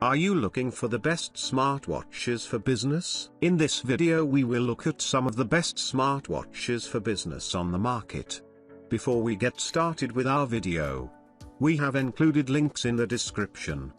Are you looking for the best smartwatches for business? In this video we will look at some of the best smartwatches for business on the market. Before we get started with our video, we have included links in the description.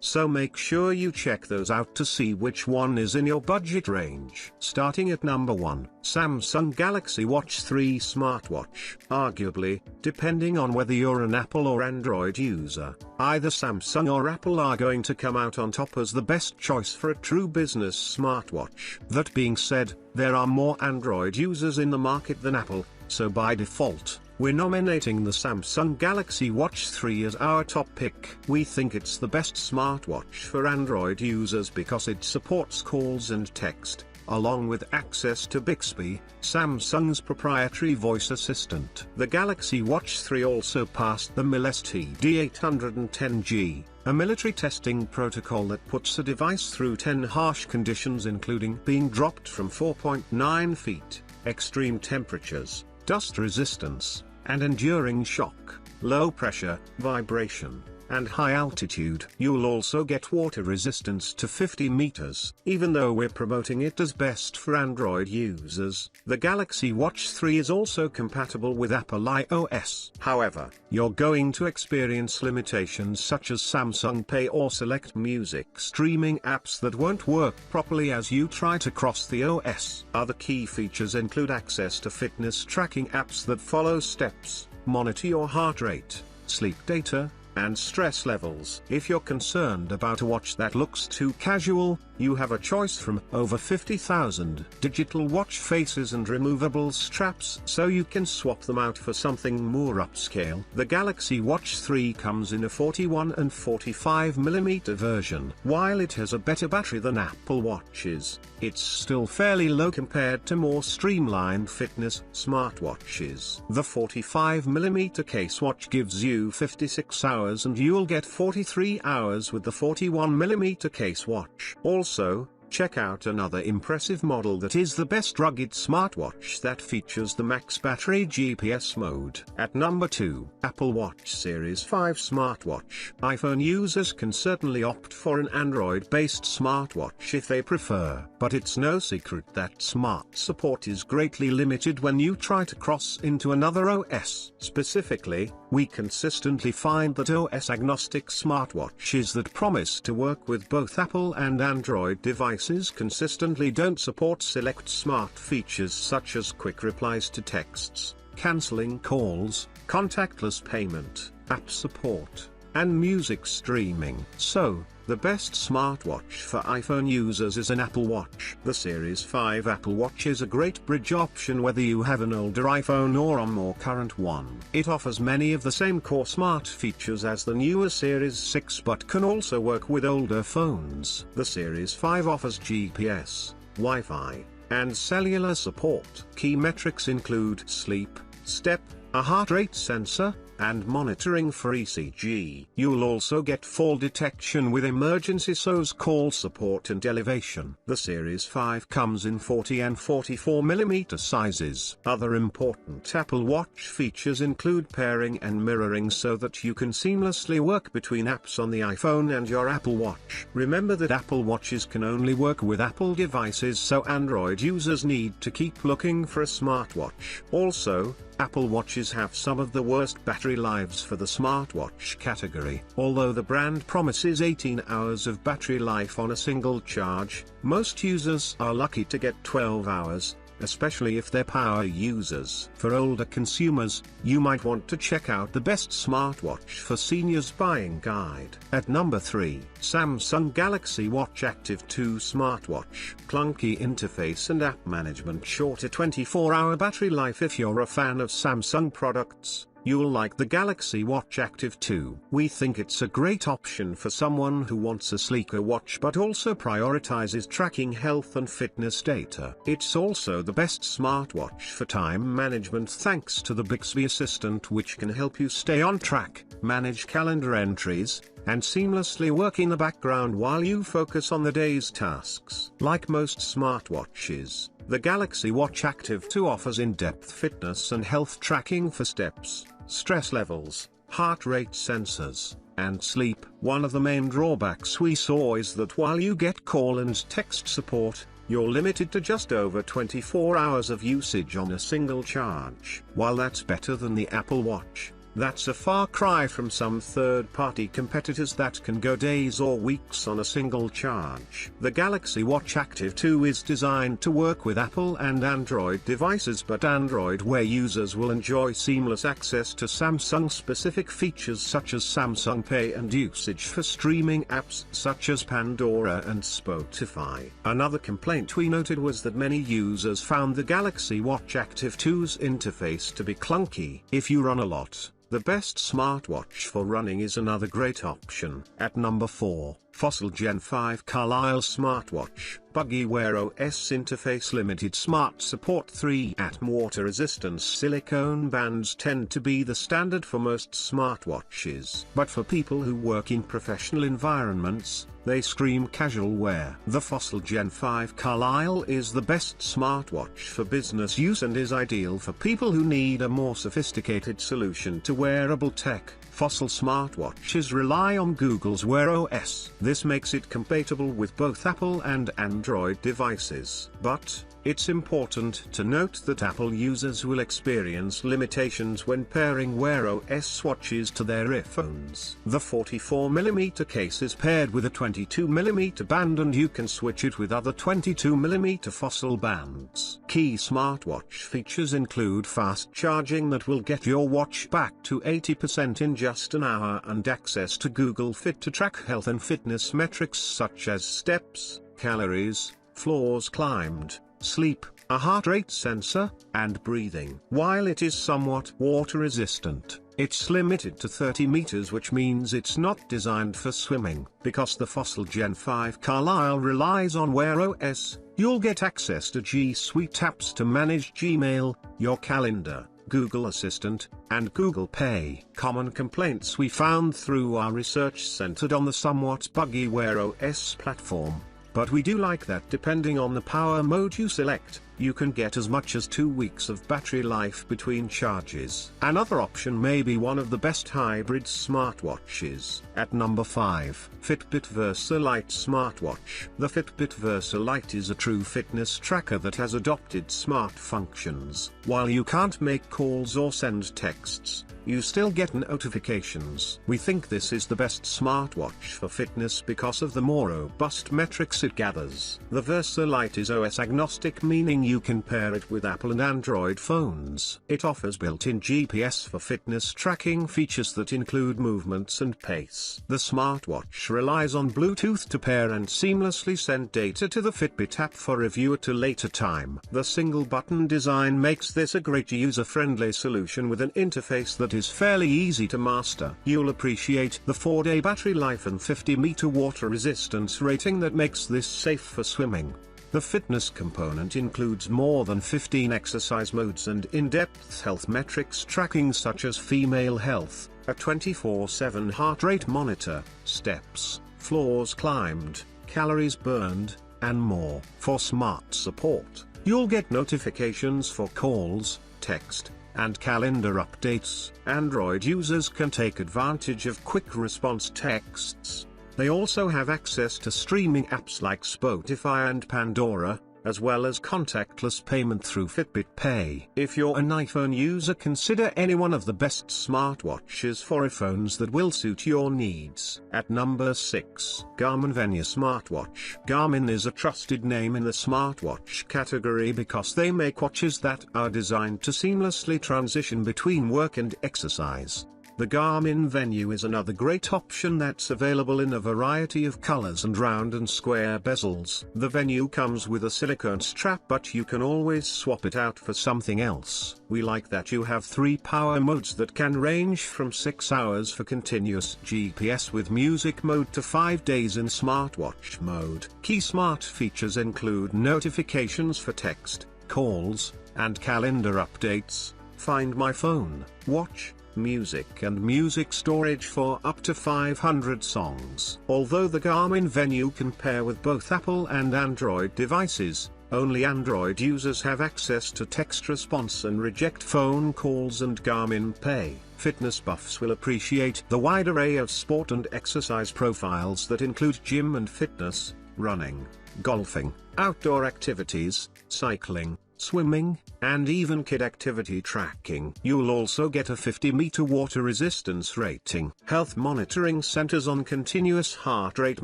So make sure you check those out to see which one is in your budget range. Starting at number 1, Samsung Galaxy Watch 3 Smartwatch. Arguably, depending on whether you're an Apple or Android user, either Samsung or Apple are going to come out on top as the best choice for a true business smartwatch. That being said, there are more Android users in the market than Apple, so by default, we're nominating the Samsung Galaxy Watch 3 as our top pick. We think it's the best smartwatch for Android users because it supports calls and text, along with access to Bixby, Samsung's proprietary voice assistant. The Galaxy Watch 3 also passed the MIL STD810G, a military testing protocol that puts the device through 10 harsh conditions, including being dropped from 4.9 feet, extreme temperatures, dust resistance, and enduring shock, low pressure, vibration, and high altitude. You'll also get water resistance to 50 meters. Even though we're promoting it as best for Android users, the Galaxy Watch 3 is also compatible with Apple iOS. However, you're going to experience limitations such as Samsung Pay or select music streaming apps that won't work properly as you try to cross the OS. Other key features include access to fitness tracking apps that follow steps, monitor your heart rate, sleep data, and stress levels. If you're concerned about a watch that looks too casual, you have a choice from over 50,000 digital watch faces and removable straps, so you can swap them out for something more upscale. The Galaxy Watch 3 comes in a 41 and 45mm version. While it has a better battery than Apple Watches, it's still fairly low compared to more streamlined fitness smartwatches. The 45mm case watch gives you 56 hours and you'll get 43 hours with the 41mm case watch. Also, check out another impressive model that is the best rugged smartwatch that features the max battery GPS mode. At number 2, Apple Watch Series 5 Smartwatch. iPhone users can certainly opt for an Android-based smartwatch if they prefer, but it's no secret that smart support is greatly limited when you try to cross into another OS. Specifically, we consistently find that OS-agnostic smartwatches that promise to work with both Apple and Android devices consistently don't support select smart features such as quick replies to texts, canceling calls, contactless payment, app support, and music streaming. So, the best smartwatch for iPhone users is an Apple Watch. The Series 5 Apple Watch is a great bridge option whether you have an older iPhone or a more current one. It offers many of the same core smart features as the newer Series 6 but can also work with older phones. The Series 5 offers GPS, Wi-Fi, and cellular support. Key metrics include sleep, step, a heart rate sensor, and monitoring for ECG. You'll also get fall detection with emergency SOS call support and elevation. The Series 5 comes in 40 and 44mm sizes. Other important Apple Watch features include pairing and mirroring so that you can seamlessly work between apps on the iPhone and your Apple Watch. Remember that Apple Watches can only work with Apple devices, so Android users need to keep looking for a smartwatch. Also, Apple Watches have some of the worst battery lives for the smartwatch category. Although the brand promises 18 hours of battery life on a single charge, most users are lucky to get 12 hours, especially if they're power users. For older consumers, you might want to check out the best smartwatch for seniors buying guide. At number 3, Samsung Galaxy Watch Active 2 Smartwatch. Clunky interface and app management. Shorter 24-hour battery life. If you're a fan of Samsung products, you'll like the Galaxy Watch Active 2. We think it's a great option for someone who wants a sleeker watch but also prioritizes tracking health and fitness data. It's also the best smartwatch for time management thanks to the Bixby Assistant, which can help you stay on track, manage calendar entries, and seamlessly work in the background while you focus on the day's tasks. Like most smartwatches, the Galaxy Watch Active 2 offers in-depth fitness and health tracking for steps, stress levels, heart rate sensors, and sleep. One of the main drawbacks we saw is that while you get call and text support, you're limited to just over 24 hours of usage on a single charge. While that's better than the Apple Watch, that's a far cry from some third-party competitors that can go days or weeks on a single charge. The Galaxy Watch Active 2 is designed to work with Apple and Android devices, but Android Wear users will enjoy seamless access to Samsung-specific features such as Samsung Pay and usage for streaming apps such as Pandora and Spotify. Another complaint we noted was that many users found the Galaxy Watch Active 2's interface to be clunky. If you run a lot, the best smartwatch for running is another great option. At number 4, Fossil Gen 5 Carlyle Smartwatch. Buggy Wear OS Interface Limited Smart Support 3 Atom Water Resistance. Silicone bands tend to be the standard for most smartwatches, but for people who work in professional environments, they scream casual wear. The Fossil Gen 5 Carlyle is the best smartwatch for business use and is ideal for people who need a more sophisticated solution to wearable tech. Fossil smartwatches rely on Google's Wear OS. This makes it compatible with both Apple and Android devices. But it's important to note that Apple users will experience limitations when pairing Wear OS watches to their earphones. The 44mm case is paired with a 22mm band, and you can switch it with other 22mm Fossil bands. Key smartwatch features include fast charging that will get your watch back to 80% in just an hour, and access to Google Fit to track health and fitness metrics such as steps, calories, floors climbed, sleep, a heart rate sensor, and breathing. While it is somewhat water resistant, it's limited to 30 meters, which means it's not designed for swimming. Because the Fossil Gen 5 Carlyle relies on Wear OS, you'll get access to G Suite apps to manage Gmail, your calendar, Google Assistant, and Google Pay. Common complaints we found through our research centered on the somewhat buggy Wear OS platform. But we do like that depending on the power mode you select, you can get as much as 2 weeks of battery life between charges. Another option may be one of the best hybrid smartwatches. At number 5, Fitbit Versa Lite Smartwatch. The Fitbit Versa Lite is a true fitness tracker that has adopted smart functions. While you can't make calls or send texts, you still get notifications. We think this is the best smartwatch for fitness because of the more robust metrics it gathers. The Versa Lite is OS agnostic, meaning you can pair it with Apple and Android phones. It offers built-in GPS for fitness tracking features that include movements and pace. The smartwatch relies on Bluetooth to pair and seamlessly send data to the Fitbit app for review at a later time. The single-button design makes this a great user-friendly solution with an interface that is fairly easy to master. You'll appreciate the 4-day battery life and 50-meter water resistance rating that makes this safe for swimming. The fitness component includes more than 15 exercise modes and in-depth health metrics tracking such as female health, a 24/7 heart rate monitor, steps, floors climbed, calories burned, and more. For smart support, you'll get notifications for calls, text, and calendar updates. Android users can take advantage of quick response texts. They also have access to streaming apps like Spotify and Pandora, as well as contactless payment through Fitbit Pay. If you're an iPhone user, consider any one of the best smartwatches for iPhones that will suit your needs. At number 6, Garmin Venu Smartwatch. Garmin is a trusted name in the smartwatch category because they make watches that are designed to seamlessly transition between work and exercise. The Garmin Venu is another great option that's available in a variety of colors and round and square bezels. The Venu comes with a silicone strap, but you can always swap it out for something else. We like that you have 3 power modes that can range from 6 hours for continuous GPS with music mode to 5 days in smartwatch mode. Key smart features include notifications for text, calls, and calendar updates, Find My Phone, Watch, music and music storage for up to 500 songs. Although the Garmin Venu can pair with both Apple and Android devices, only Android users have access to text response and reject phone calls and Garmin Pay. Fitness buffs will appreciate the wide array of sport and exercise profiles that include gym and fitness, running, golfing, outdoor activities, cycling, swimming, and even kid activity tracking. You'll also get a 50-meter water resistance rating. Health monitoring centers on continuous heart rate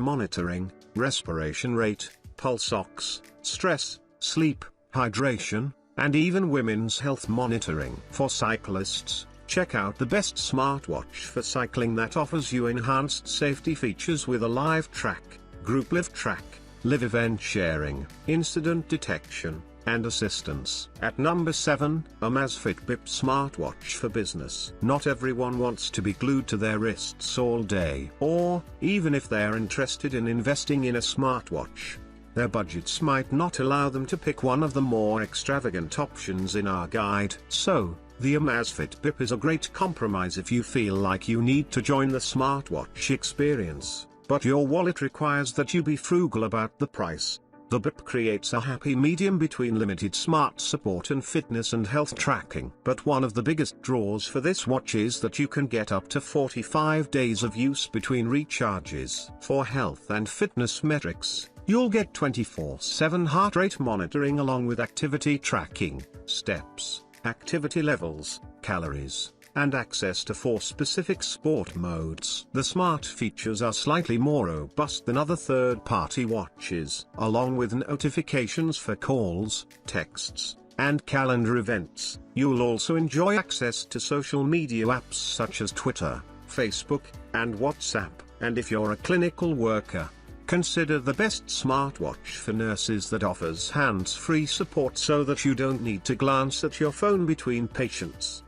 monitoring, respiration rate, pulse ox, stress, sleep, hydration, and even women's health monitoring. For cyclists, check out the best smartwatch for cycling that offers you enhanced safety features with a live track, group live track, live event sharing, incident detection, and assistance. At number 7, Amazfit Bip Smartwatch for Business. Not everyone wants to be glued to their wrists all day, or, even if they're interested in investing in a smartwatch, their budgets might not allow them to pick one of the more extravagant options in our guide. So, the Amazfit Bip is a great compromise if you feel like you need to join the smartwatch experience, but your wallet requires that you be frugal about the price. The Bip creates a happy medium between limited smart support and fitness and health tracking. But one of the biggest draws for this watch is that you can get up to 45 days of use between recharges. For health and fitness metrics, you'll get 24/7 heart rate monitoring along with activity tracking, steps, activity levels, calories, and access to 4 specific sport modes. The smart features are slightly more robust than other third-party watches, along with notifications for calls, texts, and calendar events. You'll also enjoy access to social media apps such as Twitter, Facebook, and WhatsApp. And if you're a clinical worker, consider the best smartwatch for nurses that offers hands-free support so that you don't need to glance at your phone between patients.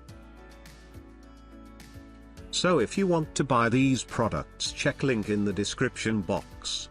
So if you want to buy these products, check link in the description box.